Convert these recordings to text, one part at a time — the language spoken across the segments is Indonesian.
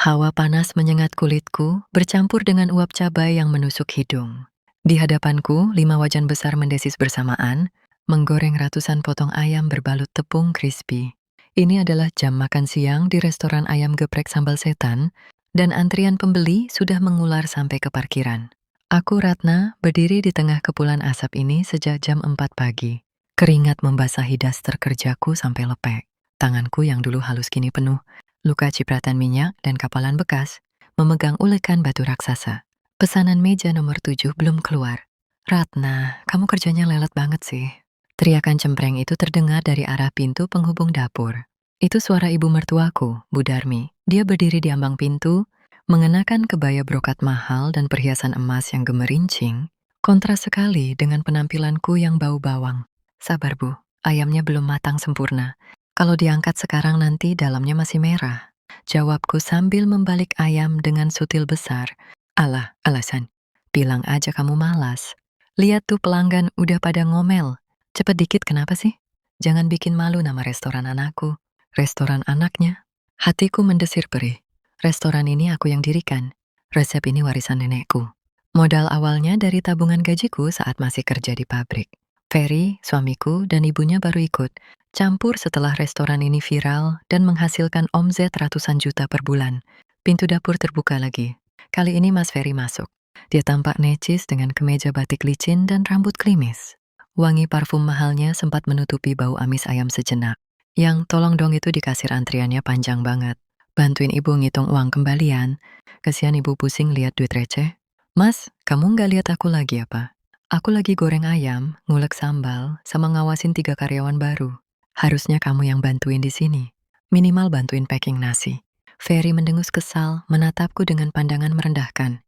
Hawa panas menyengat kulitku, bercampur dengan uap cabai yang menusuk hidung. Di hadapanku, 5 wajan besar mendesis bersamaan, menggoreng ratusan potong ayam berbalut tepung crispy. Ini adalah jam makan siang di restoran ayam geprek sambal setan, dan antrian pembeli sudah mengular sampai ke parkiran. Aku, Ratna, berdiri di tengah kepulan asap ini sejak jam 4 pagi. Keringat membasahi daster kerjaku sampai lepek. Tanganku yang dulu halus kini penuh luka cipratan minyak dan kapalan bekas, memegang ulekan batu raksasa. Pesanan meja nomor 7 belum keluar. Ratna, kamu kerjanya lelet banget sih. Teriakan cempreng itu terdengar dari arah pintu penghubung dapur. Itu suara ibu mertuaku, Bu Darmi. Dia berdiri di ambang pintu, mengenakan kebaya brokat mahal dan perhiasan emas yang gemerincing, kontras sekali dengan penampilanku yang bau bawang. Sabar, Bu, ayamnya belum matang sempurna. Kalau diangkat sekarang nanti dalamnya masih merah. Jawabku sambil membalik ayam dengan sutil besar. Alah, alasan. Bilang aja kamu malas. Lihat tuh pelanggan udah pada ngomel. Cepet dikit kenapa sih? Jangan bikin malu nama restoran anakku. Restoran anaknya? Hatiku mendesir perih. Restoran ini aku yang dirikan. Resep ini warisan nenekku. Modal awalnya dari tabungan gajiku saat masih kerja di pabrik. Ferry, suamiku, dan ibunya baru ikut. Campur setelah restoran ini viral dan menghasilkan omzet ratusan juta per bulan. Pintu dapur terbuka lagi. Kali ini Mas Ferry masuk. Dia tampak necis dengan kemeja batik licin dan rambut klimis. Wangi parfum mahalnya sempat menutupi bau amis ayam sejenak. Yang tolong dong itu di kasir antriannya panjang banget. Bantuin ibu ngitung uang kembalian. Kasihan ibu pusing lihat duit receh. Mas, kamu nggak lihat aku lagi apa? Aku lagi goreng ayam, ngulek sambal, sama ngawasin 3 karyawan baru. Harusnya kamu yang bantuin di sini. Minimal bantuin packing nasi. Ferry mendengus kesal, menatapku dengan pandangan merendahkan.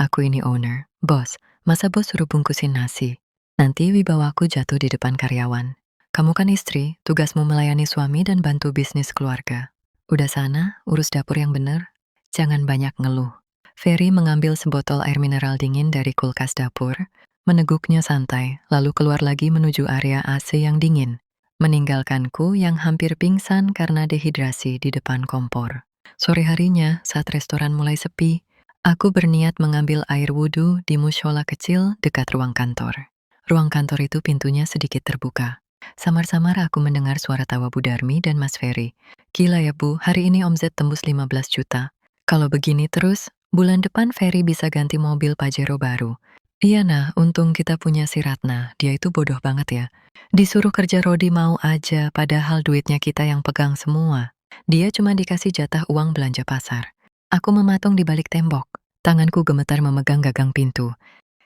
Aku ini owner, bos. Masa bos suruh bungkusin nasi? Nanti wibawaku jatuh di depan karyawan. Kamu kan istri, tugasmu melayani suami dan bantu bisnis keluarga. Udah sana, urus dapur yang bener. Jangan banyak ngeluh. Ferry mengambil sebotol air mineral dingin dari kulkas dapur, meneguknya santai, lalu keluar lagi menuju area AC yang dingin, meninggalkanku yang hampir pingsan karena dehidrasi di depan kompor. Sore harinya, saat restoran mulai sepi, aku berniat mengambil air wudhu di mushola kecil dekat ruang kantor. Ruang kantor itu pintunya sedikit terbuka. Samar-samar aku mendengar suara tawa Bu Darmi dan Mas Ferry. Gila ya Bu, hari ini omzet tembus 15 juta. Kalau begini terus, bulan depan Ferry bisa ganti mobil Pajero baru. Iya nah, untung kita punya si Ratna, dia itu bodoh banget ya. Disuruh kerja Rodi mau aja, padahal duitnya kita yang pegang semua. Dia cuma dikasih jatah uang belanja pasar. Aku mematung di balik tembok. Tanganku gemetar memegang gagang pintu.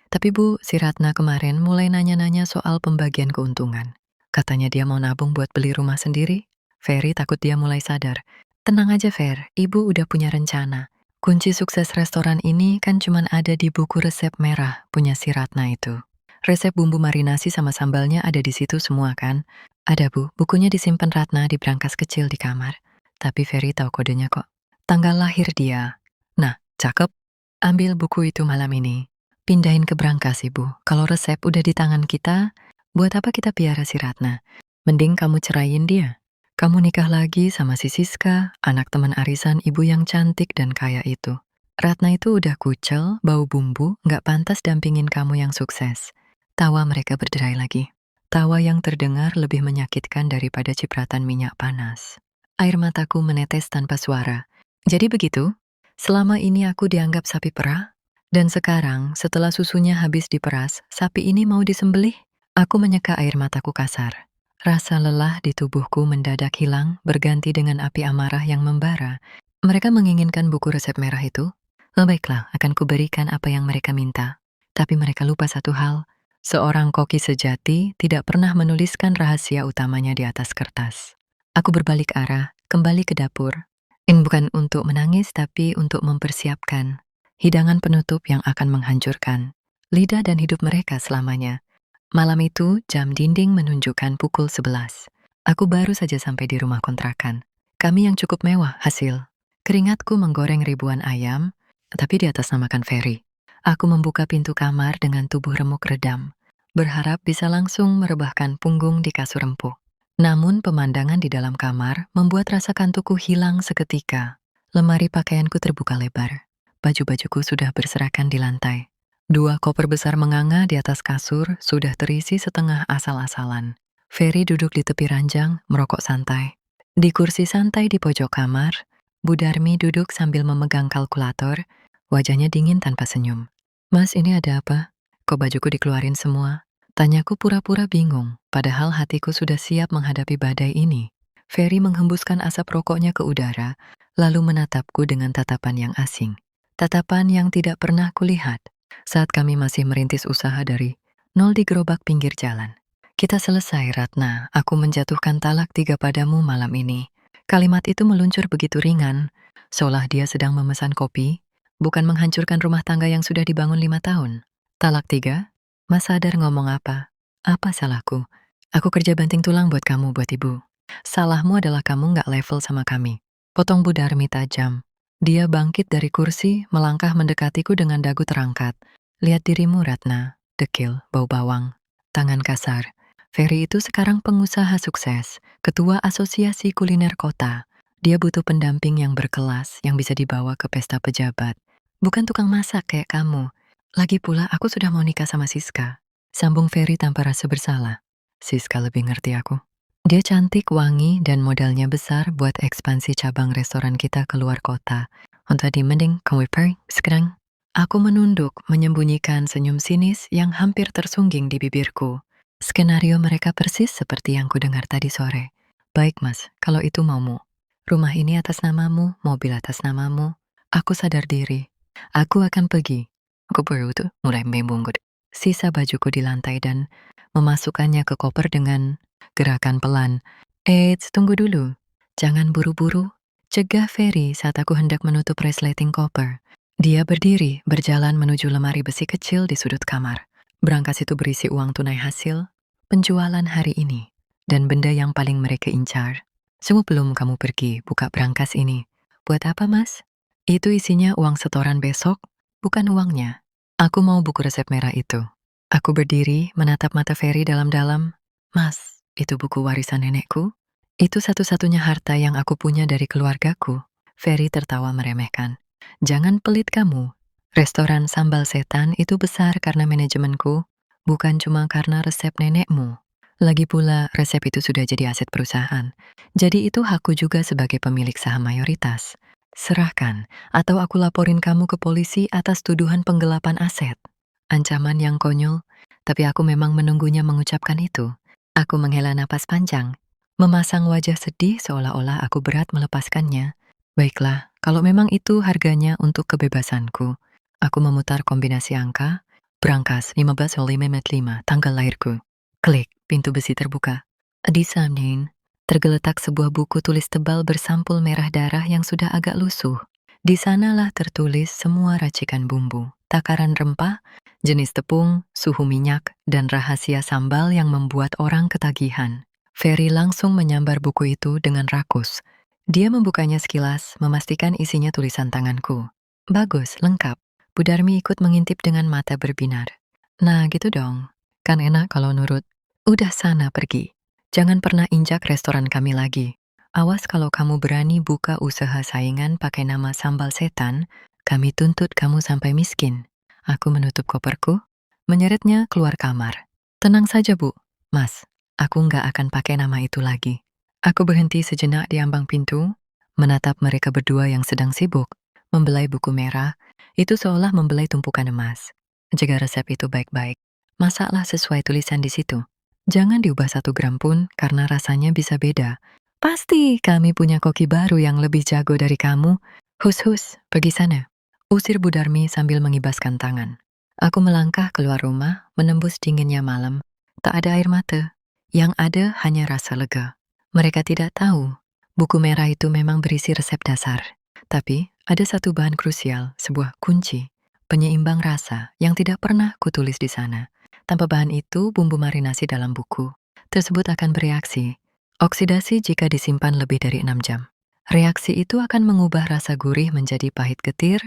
Tapi Bu, si Ratna kemarin mulai nanya-nanya soal pembagian keuntungan. Katanya dia mau nabung buat beli rumah sendiri. Ferry takut dia mulai sadar. Tenang aja Fer, Ibu udah punya rencana. Kunci sukses restoran ini kan cuman ada di buku resep merah punya si Ratna itu. Resep bumbu marinasi sama sambalnya ada di situ semua kan? Ada Bu, bukunya disimpan Ratna di brankas kecil di kamar. Tapi Ferry tahu kodenya kok. Tanggal lahir dia. Nah, cakep. Ambil buku itu malam ini. Pindahin ke brankas Ibu. Kalau resep udah di tangan kita, buat apa kita piara si Ratna? Mending kamu ceraiin dia. Kamu nikah lagi sama si Siska, anak teman arisan ibu yang cantik dan kaya itu. Ratna itu udah kucel, bau bumbu, gak pantas dampingin kamu yang sukses. Tawa mereka berderai lagi. Tawa yang terdengar lebih menyakitkan daripada cipratan minyak panas. Air mataku menetes tanpa suara. Jadi begitu, selama ini aku dianggap sapi perah, dan sekarang setelah susunya habis diperas, sapi ini mau disembelih? Aku menyeka air mataku kasar. Rasa lelah di tubuhku mendadak hilang, berganti dengan api amarah yang membara. Mereka menginginkan buku resep merah itu. Baiklah, akan kuberikan apa yang mereka minta. Tapi mereka lupa satu hal. Seorang koki sejati tidak pernah menuliskan rahasia utamanya di atas kertas. Aku berbalik arah, kembali ke dapur. Ini bukan untuk menangis, tapi untuk mempersiapkan hidangan penutup yang akan menghancurkan lidah dan hidup mereka selamanya. Malam itu, jam dinding menunjukkan pukul 11. Aku baru saja sampai di rumah kontrakan. Kami yang cukup mewah, hasil. Keringatku menggoreng ribuan ayam, tapi di atas namakan Ferry. Aku membuka pintu kamar dengan tubuh remuk redam, berharap bisa langsung merebahkan punggung di kasur empuk. Namun pemandangan di dalam kamar membuat rasa kantukku hilang seketika. Lemari pakaianku terbuka lebar. Baju-bajuku sudah berserakan di lantai. Dua koper besar menganga di atas kasur sudah terisi setengah asal-asalan. Ferry duduk di tepi ranjang, merokok santai. Di kursi santai di pojok kamar, Bu Darmi duduk sambil memegang kalkulator, wajahnya dingin tanpa senyum. Mas, ini ada apa? Kok bajuku dikeluarin semua? Tanyaku pura-pura bingung, padahal hatiku sudah siap menghadapi badai ini. Ferry menghembuskan asap rokoknya ke udara, lalu menatapku dengan tatapan yang asing. Tatapan yang tidak pernah kulihat saat kami masih merintis usaha dari nol di gerobak pinggir jalan. Kita selesai, Ratna. Aku menjatuhkan talak 3 padamu malam ini. Kalimat itu meluncur begitu ringan, seolah dia sedang memesan kopi, bukan menghancurkan rumah tangga yang sudah dibangun 5 tahun. Talak 3? Mas sadar ngomong apa? Apa salahku? Aku kerja banting tulang buat kamu, buat ibu. Salahmu adalah kamu nggak level sama kami. Potong Bu Darmi tajam. Dia bangkit dari kursi, melangkah mendekatiku dengan dagu terangkat. Lihat dirimu, Ratna. Dekil, bau bawang. Tangan kasar. Ferry itu sekarang pengusaha sukses, ketua asosiasi kuliner kota. Dia butuh pendamping yang berkelas, yang bisa dibawa ke pesta pejabat. Bukan tukang masak kayak kamu. Lagi pula aku sudah mau nikah sama Siska. Sambung Ferry tanpa rasa bersalah. Siska lebih ngerti aku. Dia cantik, wangi, dan modalnya besar buat ekspansi cabang restoran kita keluar kota. Untuk mending kamu pergi sekarang. Aku menunduk, menyembunyikan senyum sinis yang hampir tersungging di bibirku. Skenario mereka persis seperti yang kudengar tadi sore. Baik mas, kalau itu maumu. Rumah ini atas namamu, mobil atas namamu. Aku sadar diri. Aku akan pergi. Aku baru tuh mulai membungkuk. Sisa bajuku di lantai dan memasukkannya ke koper dengan gerakan pelan. Eits, tunggu dulu. Jangan buru-buru. Cegah Ferry saat aku hendak menutup resleting koper. Dia berdiri, berjalan menuju lemari besi kecil di sudut kamar. Berangkas itu berisi uang tunai hasil penjualan hari ini dan benda yang paling mereka incar. Sebelum kamu pergi, buka berangkas ini. Buat apa, Mas? Itu isinya uang setoran besok, bukan uangnya. Aku mau buku resep merah itu. Aku berdiri, menatap mata Ferry dalam-dalam. Mas, itu buku warisan nenekku? Itu satu-satunya harta yang aku punya dari keluargaku. Ferry tertawa meremehkan. Jangan pelit kamu. Restoran Sambal Setan itu besar karena manajemenku, bukan cuma karena resep nenekmu. Lagi pula, resep itu sudah jadi aset perusahaan. Jadi itu hakku juga sebagai pemilik saham mayoritas. Serahkan, atau aku laporin kamu ke polisi atas tuduhan penggelapan aset. Ancaman yang konyol, tapi aku memang menunggunya mengucapkan itu. Aku menghela napas panjang, memasang wajah sedih seolah-olah aku berat melepaskannya. Baiklah, kalau memang itu harganya untuk kebebasanku. Aku memutar kombinasi angka, berangkas 15/5, tanggal lahirku. Klik, pintu besi terbuka. Di samping, tergeletak sebuah buku tulis tebal bersampul merah darah yang sudah agak lusuh. Di sanalah tertulis semua racikan bumbu, takaran rempah, jenis tepung, suhu minyak, dan rahasia sambal yang membuat orang ketagihan. Ferry langsung menyambar buku itu dengan rakus. Dia membukanya sekilas, memastikan isinya tulisan tanganku. Bagus, lengkap. Bu Darmi ikut mengintip dengan mata berbinar. Nah gitu dong, kan enak kalau nurut. Udah sana pergi. Jangan pernah injak restoran kami lagi. Awas kalau kamu berani buka usaha saingan pakai nama Sambal Setan, kami tuntut kamu sampai miskin. Aku menutup koperku, menyeretnya keluar kamar. Tenang saja Bu, Mas, aku nggak akan pakai nama itu lagi. Aku berhenti sejenak di ambang pintu, menatap mereka berdua yang sedang sibuk, membelai buku merah, itu seolah membelai tumpukan emas. Jaga resep itu baik-baik. Masaklah sesuai tulisan di situ. Jangan diubah 1 gram pun karena rasanya bisa beda. Pasti kami punya koki baru yang lebih jago dari kamu. Hus-hus, pergi sana. Usir Bu Darmi sambil mengibaskan tangan. Aku melangkah keluar rumah, menembus dinginnya malam. Tak ada air mata. Yang ada hanya rasa lega. Mereka tidak tahu, buku merah itu memang berisi resep dasar. Tapi, ada satu bahan krusial, sebuah kunci, penyeimbang rasa yang tidak pernah kutulis di sana. Tanpa bahan itu, bumbu marinasi dalam buku tersebut akan bereaksi. Oksidasi jika disimpan lebih dari 6 jam. Reaksi itu akan mengubah rasa gurih menjadi pahit getir,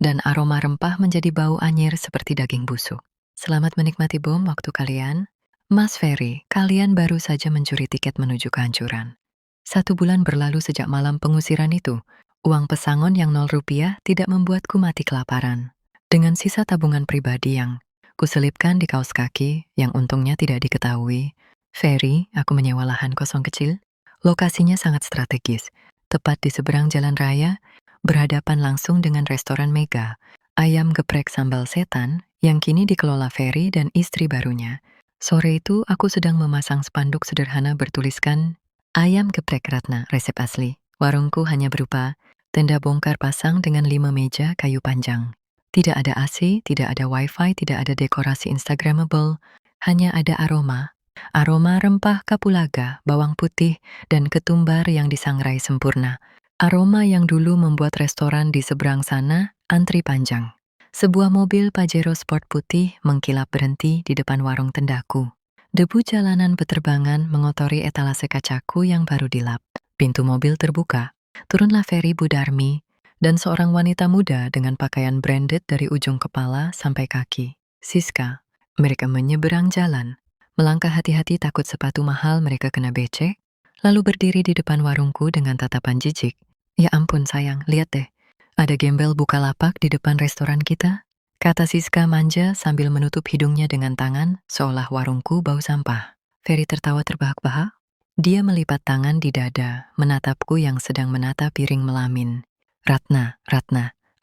dan aroma rempah menjadi bau anyir seperti daging busuk. Selamat menikmati bom waktu kalian. Mas Ferry, kalian baru saja mencuri tiket menuju kehancuran. 1 bulan berlalu sejak malam pengusiran itu. Uang pesangon yang 0 rupiah tidak membuatku mati kelaparan. Dengan sisa tabungan pribadi yang kuselipkan di kaos kaki yang untungnya tidak diketahui, Ferry, aku menyewa lahan kosong kecil. Lokasinya sangat strategis, tepat di seberang jalan raya, berhadapan langsung dengan restoran mega, ayam geprek sambal setan yang kini dikelola Ferry dan istri barunya. Sore itu aku sedang memasang spanduk sederhana bertuliskan, ayam geprek Ratna, resep asli. Warungku hanya berupa tenda bongkar pasang dengan 5 meja kayu panjang. Tidak ada AC, tidak ada wifi, tidak ada dekorasi instagramable, hanya ada aroma. Aroma rempah kapulaga, bawang putih, dan ketumbar yang disangrai sempurna. Aroma yang dulu membuat restoran di seberang sana antri panjang. Sebuah mobil Pajero Sport putih mengkilap berhenti di depan warung tendaku. Debu jalanan beterbangan mengotori etalase kacaku yang baru dilap. Pintu mobil terbuka. Turunlah Ferry Budarmi dan seorang wanita muda dengan pakaian branded dari ujung kepala sampai kaki. Siska. Mereka menyeberang jalan. Melangkah hati-hati takut sepatu mahal mereka kena becek, lalu berdiri di depan warungku dengan tatapan jijik. Ya ampun sayang, lihat deh. Ada gembel Bukalapak di depan restoran kita, kata Siska manja sambil menutup hidungnya dengan tangan seolah warungku bau sampah. Ferry tertawa terbahak-bahak. Dia melipat tangan di dada, menatapku yang sedang menata piring melamin. Ratna,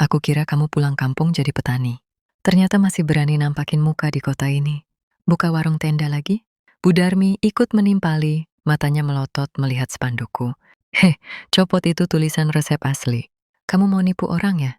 aku kira kamu pulang kampung jadi petani. Ternyata masih berani nampakin muka di kota ini. Buka warung tenda lagi? Budarmi ikut menimpali, matanya melotot melihat spandukku. Copot itu tulisan resep asli. Kamu mau nipu orang ya?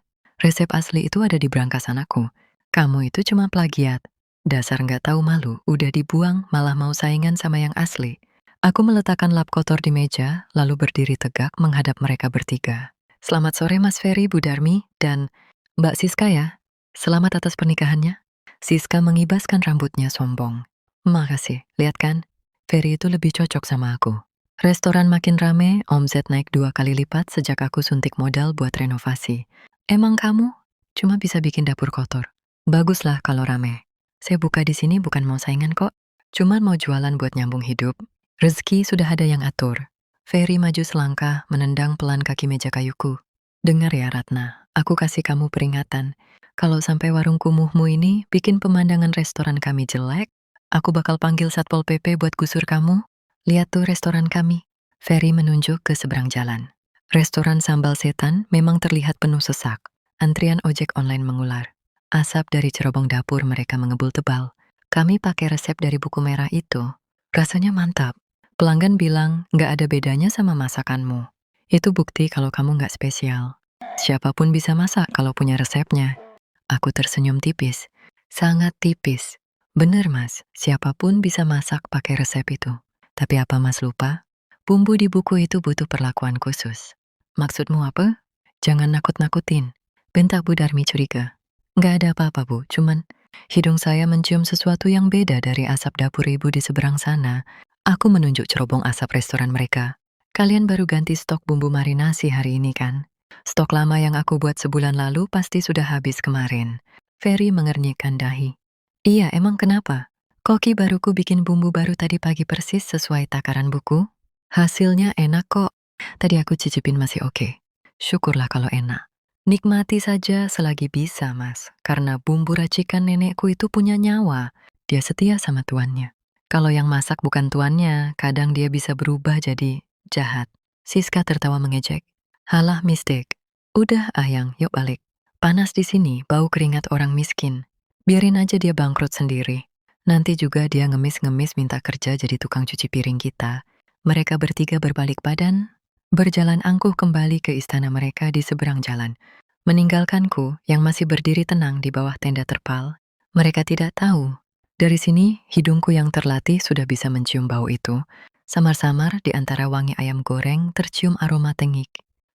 Resep asli itu ada di brankas anakku. Kamu itu cuma plagiat. Dasar nggak tahu malu, udah dibuang malah mau saingan sama yang asli. Aku meletakkan lap kotor di meja, lalu berdiri tegak menghadap mereka bertiga. Selamat sore Mas Ferry, Budarmi, dan Mbak Siska ya. Selamat atas pernikahannya. Siska mengibaskan rambutnya sombong. Makasih, lihat kan? Ferry itu lebih cocok sama aku. Restoran makin rame, omset naik 2 kali lipat sejak aku suntik modal buat renovasi. Emang kamu cuma bisa bikin dapur kotor? Baguslah kalau rame. Saya buka di sini bukan mau saingan kok. Cuman mau jualan buat nyambung hidup. Rezeki sudah ada yang atur. Ferry maju selangkah menendang pelan kaki meja kayuku. Dengar ya Ratna, aku kasih kamu peringatan. Kalau sampai warung kumuhmu ini bikin pemandangan restoran kami jelek, aku bakal panggil Satpol PP buat gusur kamu. Lihat tuh restoran kami. Ferry menunjuk ke seberang jalan. Restoran sambal setan memang terlihat penuh sesak. Antrian ojek online mengular. Asap dari cerobong dapur mereka mengebul tebal. Kami pakai resep dari buku merah itu. Rasanya mantap. Pelanggan bilang nggak ada bedanya sama masakanmu. Itu bukti kalau kamu nggak spesial. Siapapun bisa masak kalau punya resepnya. Aku tersenyum tipis. Sangat tipis. Bener mas, siapapun bisa masak pakai resep itu. Tapi apa mas lupa? Bumbu di buku itu butuh perlakuan khusus. Maksudmu apa? Jangan nakut-nakutin. Bentak Budarmi curiga. Nggak ada apa-apa bu, cuman hidung saya mencium sesuatu yang beda dari asap dapur ibu di seberang sana. Aku menunjuk cerobong asap restoran mereka. Kalian baru ganti stok bumbu marinasi hari ini kan? Stok lama yang aku buat sebulan lalu pasti sudah habis kemarin. Ferry mengernyitkan dahi. Iya, emang kenapa? Koki baruku bikin bumbu baru tadi pagi persis sesuai takaran buku. Hasilnya enak kok. Tadi aku cicipin masih oke. Syukurlah kalau enak. Nikmati saja selagi bisa, Mas. Karena bumbu racikan nenekku itu punya nyawa. Dia setia sama tuannya. Kalau yang masak bukan tuannya, kadang dia bisa berubah jadi jahat. Siska tertawa mengejek. Halah mistik. Udah ayang, yuk balik. Panas di sini, bau keringat orang miskin. Biarin aja dia bangkrut sendiri. Nanti juga dia ngemis-ngemis minta kerja jadi tukang cuci piring kita. Mereka bertiga berbalik badan, berjalan angkuh kembali ke istana mereka di seberang jalan. Meninggalkanku yang masih berdiri tenang di bawah tenda terpal. Mereka tidak tahu. Dari sini, hidungku yang terlatih sudah bisa mencium bau itu. Samar-samar di antara wangi ayam goreng tercium aroma tengik.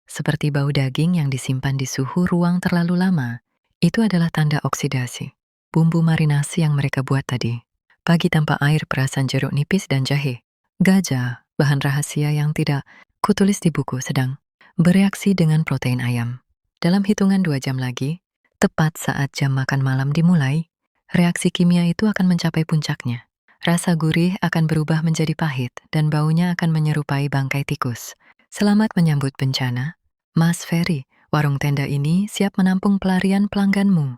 Seperti bau daging yang disimpan di suhu ruang terlalu lama. Itu adalah tanda oksidasi. Bumbu marinasi yang mereka buat tadi. Pagi tanpa air perasan jeruk nipis dan jahe. Gajah, bahan rahasia yang tidak kutulis di buku sedang bereaksi dengan protein ayam. Dalam hitungan 2 jam lagi, tepat saat jam makan malam dimulai, reaksi kimia itu akan mencapai puncaknya. Rasa gurih akan berubah menjadi pahit dan baunya akan menyerupai bangkai tikus. Selamat menyambut bencana. Mas Ferry, warung tenda ini siap menampung pelarian pelangganmu.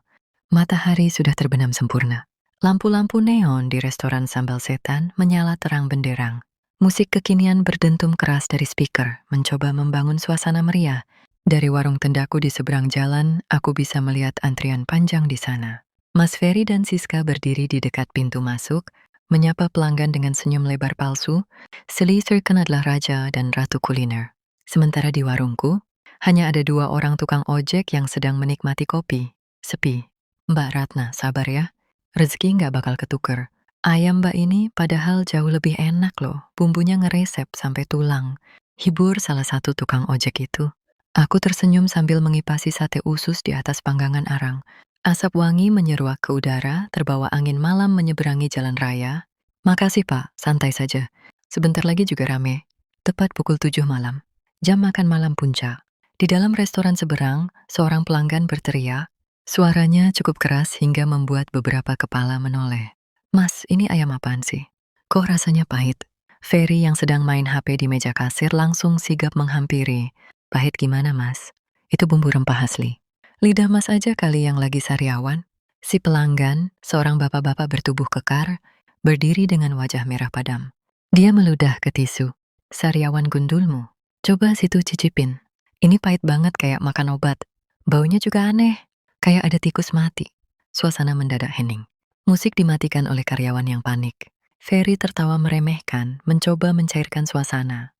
Matahari sudah terbenam sempurna. Lampu-lampu neon di restoran Sambal Setan menyala terang benderang. Musik kekinian berdentum keras dari speaker, mencoba membangun suasana meriah. Dari warung tendaku di seberang jalan, aku bisa melihat antrian panjang di sana. Mas Ferry dan Siska berdiri di dekat pintu masuk, menyapa pelanggan dengan senyum lebar palsu. Selitzer adalah raja dan ratu kuliner. Sementara di warungku, hanya ada 2 orang tukang ojek yang sedang menikmati kopi. Sepi. Mbak Ratna, sabar ya. Rezeki nggak bakal ketuker. Ayam mbak ini padahal jauh lebih enak loh. Bumbunya ngeresep sampai tulang. Hibur salah satu tukang ojek itu. Aku tersenyum sambil mengipasi sate usus di atas panggangan arang. Asap wangi menyeruak ke udara, terbawa angin malam menyeberangi jalan raya. Makasih pak, santai saja. Sebentar lagi juga rame. Tepat pukul 7 malam. Jam makan malam puncak. Di dalam restoran seberang, seorang pelanggan berteriak. Suaranya cukup keras hingga membuat beberapa kepala menoleh. Mas, ini ayam apaan sih? Kok rasanya pahit? Ferry yang sedang main HP di meja kasir langsung sigap menghampiri. Pahit gimana mas? Itu bumbu rempah asli. Lidah mas aja kali yang lagi sariawan. Si pelanggan, seorang bapak-bapak bertubuh kekar, berdiri dengan wajah merah padam. Dia meludah ke tisu. Sariawan gundulmu. Coba situ cicipin. Ini pahit banget kayak makan obat. Baunya juga aneh. Kayak ada tikus mati. Suasana mendadak hening. Musik dimatikan oleh karyawan yang panik. Ferry tertawa meremehkan, mencoba mencairkan suasana.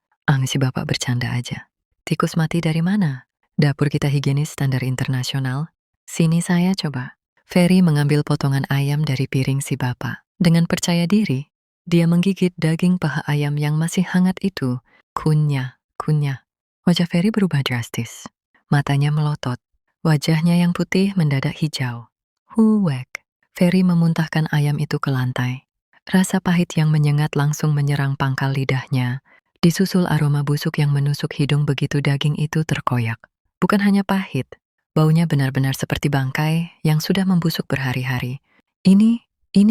Si bapak bercanda aja. Tikus mati dari mana? Dapur kita higienis standar internasional. Sini saya coba. Ferry mengambil potongan ayam dari piring si bapak. Dengan percaya diri, dia menggigit daging paha ayam yang masih hangat itu. Kunyah, kunyah. Wajah Ferry berubah drastis. Matanya melotot. Wajahnya yang putih mendadak hijau. Huwek. Ferry memuntahkan ayam itu ke lantai. Rasa pahit yang menyengat langsung menyerang pangkal lidahnya, disusul aroma busuk yang menusuk hidung begitu daging itu terkoyak. Bukan hanya pahit, baunya benar-benar seperti bangkai yang sudah membusuk berhari-hari. Ini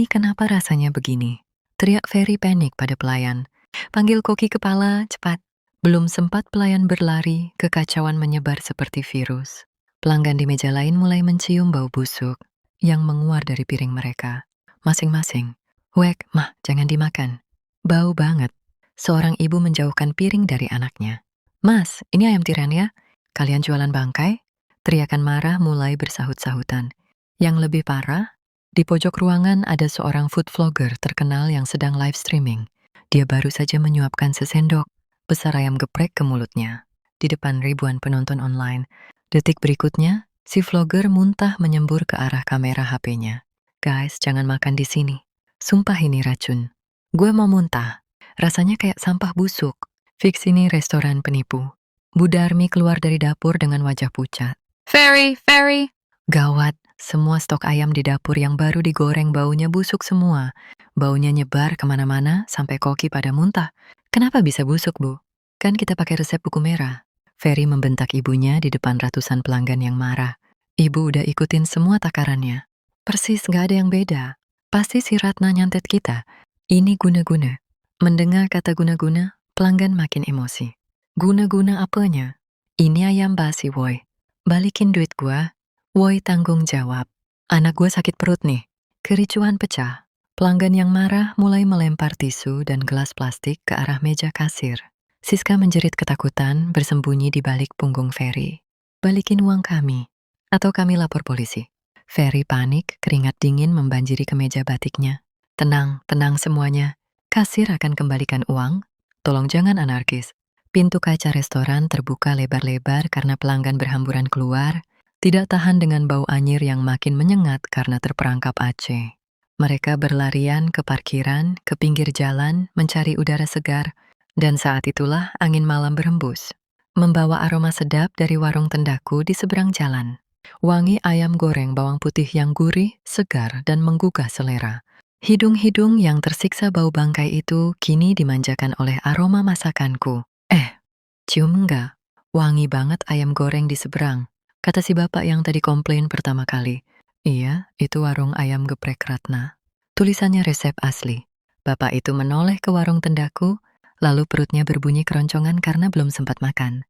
kenapa rasanya begini? Teriak Ferry panik pada pelayan. Panggil koki kepala, cepat. Belum sempat pelayan berlari, kekacauan menyebar seperti virus. Pelanggan di meja lain mulai mencium bau busuk yang menguar dari piring mereka. Masing-masing. Wek, mah, jangan dimakan. Bau banget. Seorang ibu menjauhkan piring dari anaknya. Mas, ini ayam tiran ya? Kalian jualan bangkai? Teriakan marah mulai bersahut-sahutan. Yang lebih parah, di pojok ruangan ada seorang food vlogger terkenal yang sedang live streaming. Dia baru saja menyuapkan sesendok besar ayam geprek ke mulutnya. Di depan ribuan penonton online. Detik berikutnya, si vlogger muntah menyembur ke arah kamera HP-nya. Guys, jangan makan di sini. Sumpah ini racun. Gue mau muntah. Rasanya kayak sampah busuk. Fix ini restoran penipu. Bu Darmi keluar dari dapur dengan wajah pucat. Ferry. Gawat, semua stok ayam di dapur yang baru digoreng baunya busuk semua. Baunya nyebar kemana-mana sampai koki pada muntah. Kenapa bisa busuk, Bu? Kan kita pakai resep buku merah. Ferry membentak ibunya di depan ratusan pelanggan yang marah. Ibu udah ikutin semua takarannya. Persis gak ada yang beda. Pasti si Ratna nyantet kita. Ini guna-guna. Mendengar kata guna-guna, pelanggan makin emosi. Guna-guna apanya? Ini ayam basi, woi. Balikin duit gua. Woi tanggung jawab. Anak gua sakit perut nih. Kericuhan pecah. Pelanggan yang marah mulai melempar tisu dan gelas plastik ke arah meja kasir. Siska menjerit ketakutan bersembunyi di balik punggung Ferry. Balikin uang kami, atau kami lapor polisi. Ferry panik, keringat dingin membanjiri kemeja batiknya. Tenang semuanya. Kasir akan kembalikan uang. Tolong jangan anarkis. Pintu kaca restoran terbuka lebar-lebar karena pelanggan berhamburan keluar, tidak tahan dengan bau anyir yang makin menyengat karena terperangkap AC. Mereka berlarian ke parkiran, ke pinggir jalan, mencari udara segar. Dan saat itulah angin malam berhembus, membawa aroma sedap dari warung tendaku di seberang jalan. Wangi ayam goreng bawang putih yang gurih, segar, dan menggugah selera. Hidung-hidung yang tersiksa bau bangkai itu kini dimanjakan oleh aroma masakanku. Cium enggak? Wangi banget ayam goreng di seberang, kata si bapak yang tadi komplain pertama kali. Iya, itu warung ayam geprek Ratna. Tulisannya resep asli. Bapak itu menoleh ke warung tendaku, lalu perutnya berbunyi keroncongan karena belum sempat makan.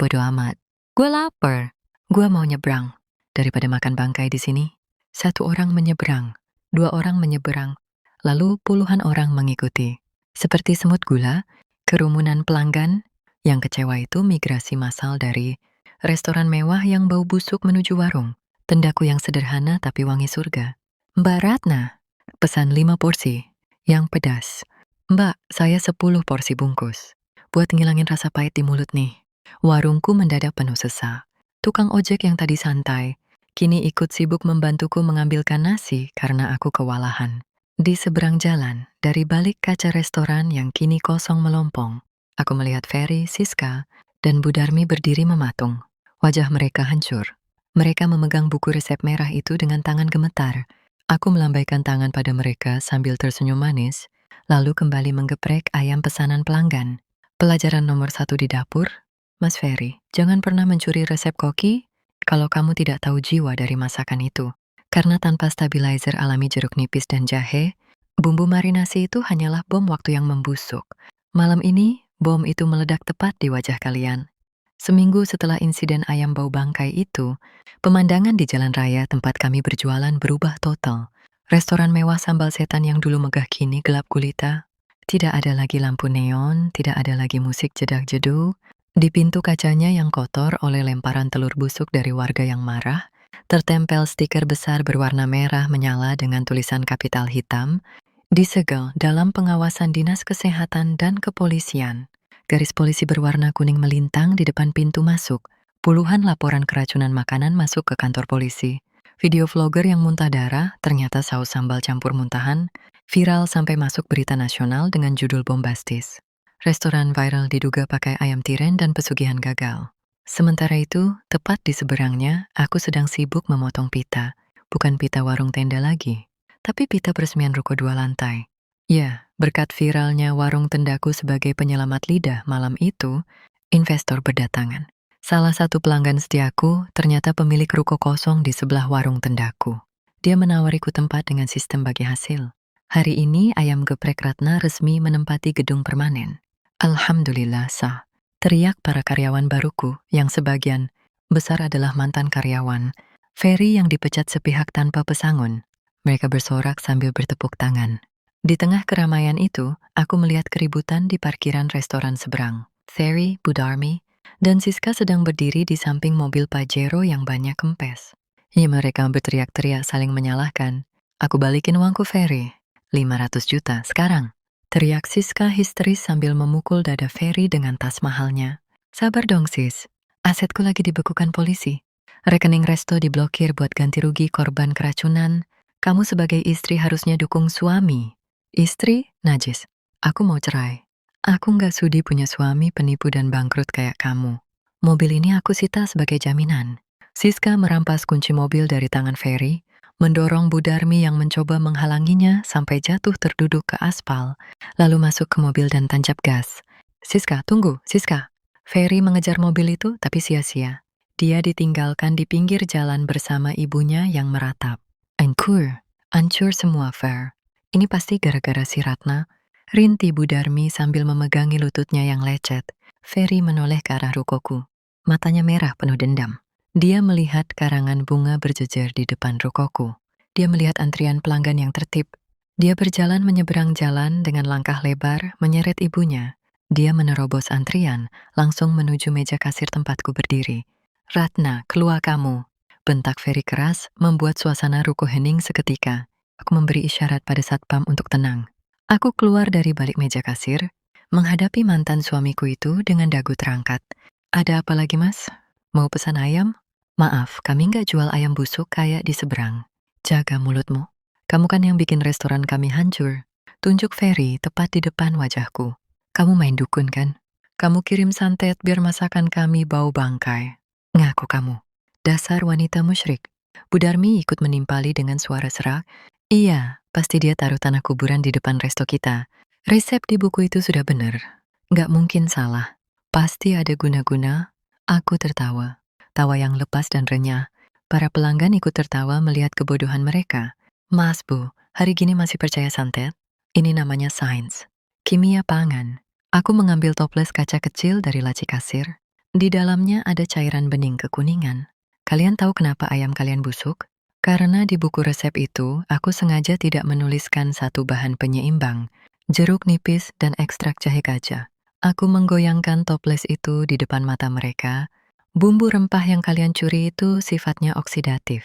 Bodo amat. Gue lapar. Gue mau nyebrang. Daripada makan bangkai di sini. Satu orang menyeberang, dua orang menyeberang, lalu puluhan orang mengikuti. Seperti semut gula, kerumunan pelanggan yang kecewa itu migrasi massal dari restoran mewah yang bau busuk menuju warung. Tendaku yang sederhana tapi wangi surga. Mbak Ratna, pesan 5 porsi, yang pedas. Mbak, saya 10 porsi bungkus. Buat ngilangin rasa pahit di mulut nih. Warungku mendadak penuh sesak. Tukang ojek yang tadi santai, kini ikut sibuk membantuku mengambilkan nasi karena aku kewalahan. Di seberang jalan, dari balik kaca restoran yang kini kosong melompong, aku melihat Ferry, Siska, dan Bu Darmi berdiri mematung. Wajah mereka hancur. Mereka memegang buku resep merah itu dengan tangan gemetar. Aku melambaikan tangan pada mereka sambil tersenyum manis, lalu kembali menggeprek ayam pesanan pelanggan. Pelajaran nomor 1 di dapur, Mas Ferry, jangan pernah mencuri resep koki kalau kamu tidak tahu jiwa dari masakan itu. Karena tanpa stabilizer alami jeruk nipis dan jahe, bumbu marinasi itu hanyalah bom waktu yang membusuk. Malam ini, bom itu meledak tepat di wajah kalian. Seminggu setelah insiden ayam bau bangkai itu, pemandangan di jalan raya tempat kami berjualan berubah total. Restoran mewah sambal setan yang dulu megah kini gelap gulita. Tidak ada lagi lampu neon, tidak ada lagi musik jedak-jeduk. Di pintu kacanya yang kotor oleh lemparan telur busuk dari warga yang marah, tertempel stiker besar berwarna merah menyala dengan tulisan kapital hitam, disegel dalam pengawasan Dinas Kesehatan dan Kepolisian. Garis polisi berwarna kuning melintang di depan pintu masuk. Puluhan laporan keracunan makanan masuk ke kantor polisi. Video vlogger yang muntah darah, ternyata saus sambal campur muntahan, viral sampai masuk berita nasional dengan judul bombastis. Restoran viral diduga pakai ayam tiren dan pesugihan gagal. Sementara itu, tepat di seberangnya, aku sedang sibuk memotong pita. Bukan pita warung tenda lagi, tapi pita peresmian ruko 2 lantai. Ya, berkat viralnya warung tendaku sebagai penyelamat lidah malam itu, investor berdatangan. Salah satu pelanggan setiaku ternyata pemilik ruko kosong di sebelah warung tendaku. Dia menawariku tempat dengan sistem bagi hasil. Hari ini ayam geprek Ratna resmi menempati gedung permanen. Alhamdulillah sah. Teriak para karyawan baruku yang sebagian besar adalah mantan karyawan. Ferry yang dipecat sepihak tanpa pesangon. Mereka bersorak sambil bertepuk tangan. Di tengah keramaian itu, aku melihat keributan di parkiran restoran seberang. Ferry, Bu Darmi, dan Siska sedang berdiri di samping mobil Pajero yang banyak kempes. Ya, mereka berteriak-teriak saling menyalahkan. Aku balikin uangku Ferry. 500 juta sekarang. Teriak Siska histeris sambil memukul dada Ferry dengan tas mahalnya. Sabar dong sis, asetku lagi dibekukan polisi. Rekening resto diblokir buat ganti rugi korban keracunan. Kamu sebagai istri harusnya dukung suami. Istri? Najis. Aku mau cerai. Aku nggak sudi punya suami penipu dan bangkrut kayak kamu. Mobil ini aku sita sebagai jaminan. Siska merampas kunci mobil dari tangan Ferry, mendorong Bu Darmi yang mencoba menghalanginya sampai jatuh terduduk ke aspal, lalu masuk ke mobil dan tancap gas. Siska, tunggu, Siska. Ferry mengejar mobil itu tapi sia-sia. Dia ditinggalkan di pinggir jalan bersama ibunya yang meratap. Hancur semua Fer. Ini pasti gara-gara si Ratna. Rinti Bu Darmi sambil memegangi lututnya yang lecet. Ferry menoleh ke arah rukoku. Matanya merah penuh dendam. Dia melihat karangan bunga berjejer di depan rukoku. Dia melihat antrian pelanggan yang tertib. Dia berjalan menyeberang jalan dengan langkah lebar, menyeret ibunya. Dia menerobos antrian, langsung menuju meja kasir tempatku berdiri. Ratna, keluar kamu. Bentak Ferry keras, membuat suasana ruko hening seketika. Aku memberi isyarat pada satpam untuk tenang. Aku keluar dari balik meja kasir, menghadapi mantan suamiku itu dengan dagu terangkat. Ada apa lagi mas? Mau pesan ayam? Maaf, kami nggak jual ayam busuk kayak di seberang. Jaga mulutmu. Kamu kan yang bikin restoran kami hancur. Tunjuk Ferry tepat di depan wajahku. Kamu main dukun kan? Kamu kirim santet biar masakan kami bau bangkai. Ngaku kamu. Dasar wanita musyrik. Bu Darmi ikut menimpali dengan suara serak. Iya, pasti dia taruh tanah kuburan di depan resto kita. Resep di buku itu sudah benar. Nggak mungkin salah. Pasti ada guna-guna. Aku tertawa. Tawa yang lepas dan renyah. Para pelanggan ikut tertawa melihat kebodohan mereka. Mas Bu, hari gini masih percaya santet? Ini namanya sains. Kimia pangan. Aku mengambil toples kaca kecil dari laci kasir. Di dalamnya ada cairan bening kekuningan. Kalian tahu kenapa ayam kalian busuk? Karena di buku resep itu, aku sengaja tidak menuliskan satu bahan penyeimbang, jeruk nipis dan ekstrak jahe kaja. Aku menggoyangkan toples itu di depan mata mereka. Bumbu rempah yang kalian curi itu sifatnya oksidatif.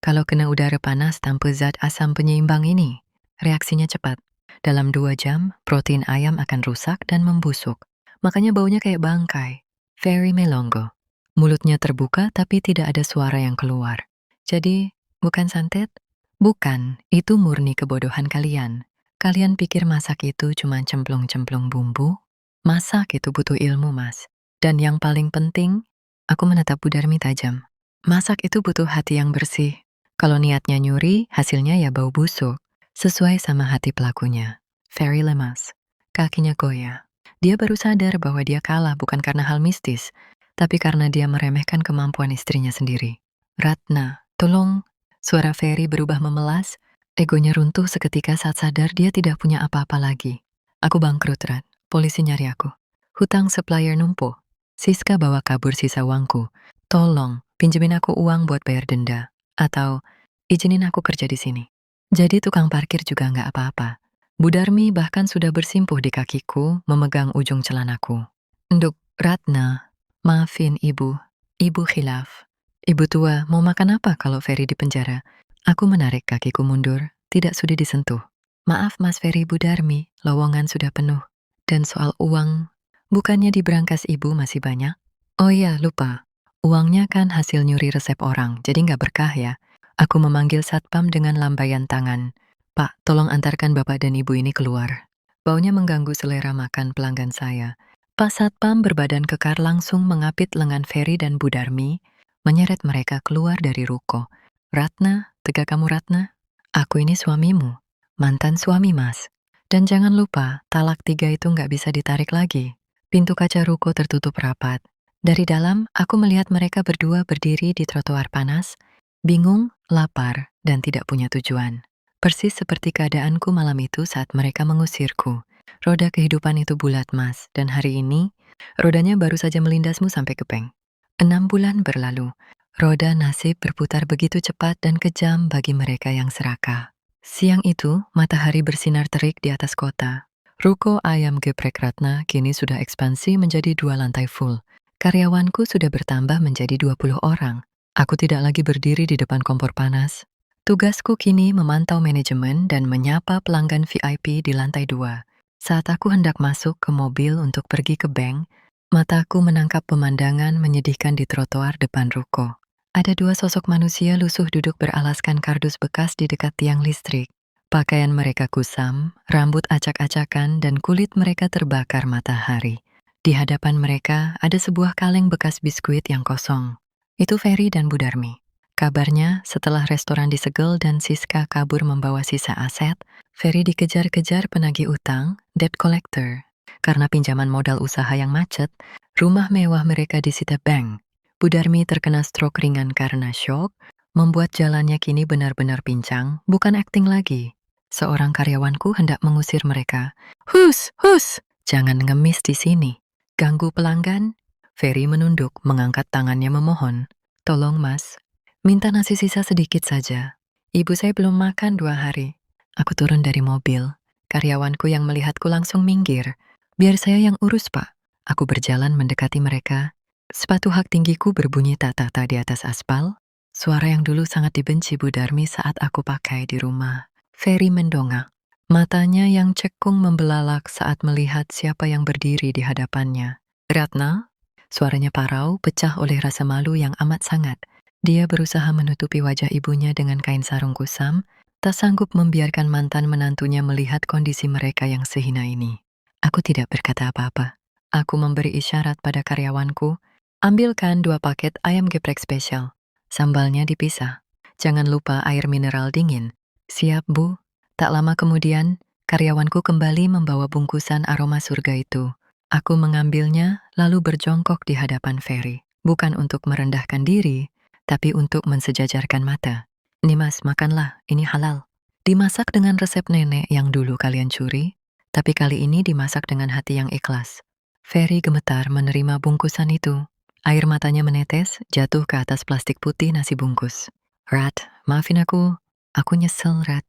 Kalau kena udara panas tanpa zat asam penyeimbang ini, reaksinya cepat. Dalam 2 jam, protein ayam akan rusak dan membusuk. Makanya baunya kayak bangkai. Fairy melongo. Mulutnya terbuka tapi tidak ada suara yang keluar. Jadi, bukan santet? Bukan, itu murni kebodohan kalian. Kalian pikir masak itu cuma cemplung-cemplung bumbu? Masak itu butuh ilmu, Mas. Dan yang paling penting, aku menatap Bu Darmi tajam. Masak itu butuh hati yang bersih. Kalau niatnya nyuri, hasilnya ya bau busuk. Sesuai sama hati pelakunya. Fairy lemas. Kakinya goyah. Dia baru sadar bahwa dia kalah bukan karena hal mistis, tapi karena dia meremehkan kemampuan istrinya sendiri. Ratna, tolong. Suara Ferry berubah memelas. Egonya runtuh seketika saat sadar dia tidak punya apa-apa lagi. Aku bangkrut, Rat. Polisi nyari aku. Hutang supplier numpuk. Siska bawa kabur sisa uangku. Tolong, pinjemin aku uang buat bayar denda. Atau, izinin aku kerja di sini. Jadi tukang parkir juga nggak apa-apa. Bu Darmi bahkan sudah bersimpuh di kakiku, memegang ujung celanaku. Nduk, Ratna, maafin ibu. Ibu khilaf. Ibu tua, mau makan apa kalau Ferry di penjara? Aku menarik kakiku mundur, tidak sudi disentuh. Maaf Mas Ferry Bu Darmi, lowongan sudah penuh. Dan soal uang, bukannya di brankas ibu masih banyak? Oh iya, lupa. Uangnya kan hasil nyuri resep orang, jadi nggak berkah ya. Aku memanggil satpam dengan lambaian tangan. Pak, tolong antarkan bapak dan ibu ini keluar. Baunya mengganggu selera makan pelanggan saya. Pak Satpam berbadan kekar langsung mengapit lengan Ferry dan Bu Darmi, menyeret mereka keluar dari ruko. Ratna, tegak kamu Ratna? Aku ini suamimu, mantan suami Mas. Dan jangan lupa, talak 3 itu nggak bisa ditarik lagi. Pintu kaca ruko tertutup rapat. Dari dalam, aku melihat mereka berdua berdiri di trotoar panas, bingung, lapar, dan tidak punya tujuan. Persis seperti keadaanku malam itu saat mereka mengusirku. Roda kehidupan itu bulat, Mas, dan hari ini, rodanya baru saja melindasmu sampai kepeng. 6 bulan berlalu, roda nasib berputar begitu cepat dan kejam bagi mereka yang serakah. Siang itu, matahari bersinar terik di atas kota. Ruko ayam geprek Ratna kini sudah ekspansi menjadi 2 lantai full. Karyawanku sudah bertambah menjadi 20 orang. Aku tidak lagi berdiri di depan kompor panas. Tugasku kini memantau manajemen dan menyapa pelanggan VIP di lantai 2. Saat aku hendak masuk ke mobil untuk pergi ke bank, mataku menangkap pemandangan menyedihkan di trotoar depan ruko. Ada 2 sosok manusia lusuh duduk beralaskan kardus bekas di dekat tiang listrik. Pakaian mereka kusam, rambut acak-acakan, dan kulit mereka terbakar matahari. Di hadapan mereka ada sebuah kaleng bekas biskuit yang kosong. Itu Ferry dan Bu Darmi. Kabarnya, setelah restoran disegel dan Siska kabur membawa sisa aset, Ferry dikejar-kejar penagih utang, debt collector. Karena pinjaman modal usaha yang macet, rumah mewah mereka disita bank. Bu Darmi terkena stroke ringan karena shock, membuat jalannya kini benar-benar pincang, bukan akting lagi. Seorang karyawanku hendak mengusir mereka. Hus, hus! Jangan ngemis di sini. Ganggu pelanggan? Ferry menunduk, mengangkat tangannya memohon. Tolong mas, minta nasi sisa sedikit saja. Ibu saya belum makan 2 hari. Aku turun dari mobil. Karyawanku yang melihatku langsung minggir. Biar saya yang urus, Pak. Aku berjalan mendekati mereka. Sepatu hak tinggiku berbunyi tak-tak di atas aspal. Suara yang dulu sangat dibenci Bu Darmi saat aku pakai di rumah. Ferry mendongak. Matanya yang cekung membelalak saat melihat siapa yang berdiri di hadapannya. Ratna? Suaranya parau, pecah oleh rasa malu yang amat sangat. Dia berusaha menutupi wajah ibunya dengan kain sarung kusam, tak sanggup membiarkan mantan menantunya melihat kondisi mereka yang sehina ini. Aku tidak berkata apa-apa. Aku memberi isyarat pada karyawanku, ambilkan 2 paket ayam geprek spesial. Sambalnya dipisah. Jangan lupa air mineral dingin. Siap, Bu. Tak lama kemudian, karyawanku kembali membawa bungkusan aroma surga itu. Aku mengambilnya, lalu berjongkok di hadapan Ferry. Bukan untuk merendahkan diri, tapi untuk mensejajarkan mata. Nih mas, makanlah, ini halal. Dimasak dengan resep nenek yang dulu kalian curi, tapi kali ini dimasak dengan hati yang ikhlas. Ferry gemetar menerima bungkusan itu. Air matanya menetes, jatuh ke atas plastik putih nasi bungkus. Rat, maafin aku. Aku nyesel, Rat.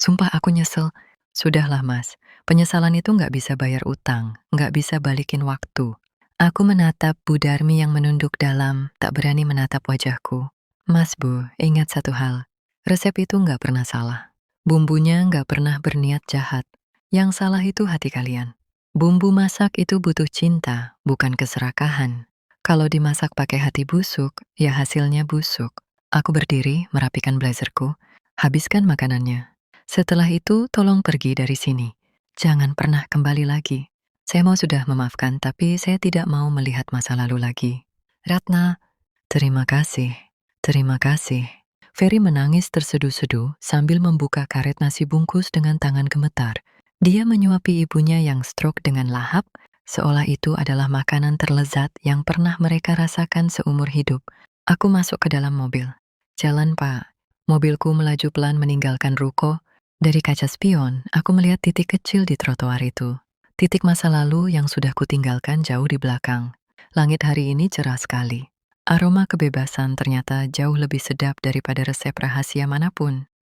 Sumpah aku nyesel. Sudahlah, Mas. Penyesalan itu nggak bisa bayar utang, nggak bisa balikin waktu. Aku menatap Bu Darmi yang menunduk dalam, tak berani menatap wajahku. Mas Bu, ingat satu hal. Resep itu nggak pernah salah. Bumbunya nggak pernah berniat jahat. Yang salah itu hati kalian. Bumbu masak itu butuh cinta, bukan keserakahan. Kalau dimasak pakai hati busuk, ya hasilnya busuk. Aku berdiri, merapikan blazerku, habiskan makanannya. Setelah itu, tolong pergi dari sini. Jangan pernah kembali lagi. Saya mau sudah memaafkan, tapi saya tidak mau melihat masa lalu lagi. Ratna, terima kasih. Terima kasih. Ferry menangis terseduh-seduh sambil membuka karet nasi bungkus dengan tangan gemetar. Dia menyuapi ibunya yang stroke dengan lahap, seolah itu adalah makanan terlezat yang pernah mereka rasakan seumur hidup. Aku masuk ke dalam mobil. Jalan, Pak. Mobilku melaju pelan meninggalkan ruko. Dari kaca spion, aku melihat titik kecil di trotoar itu. Titik masa lalu yang sudah kutinggalkan jauh di belakang. Langit hari ini cerah sekali. Aroma kebebasan ternyata jauh lebih sedap daripada resep rahasia manapun.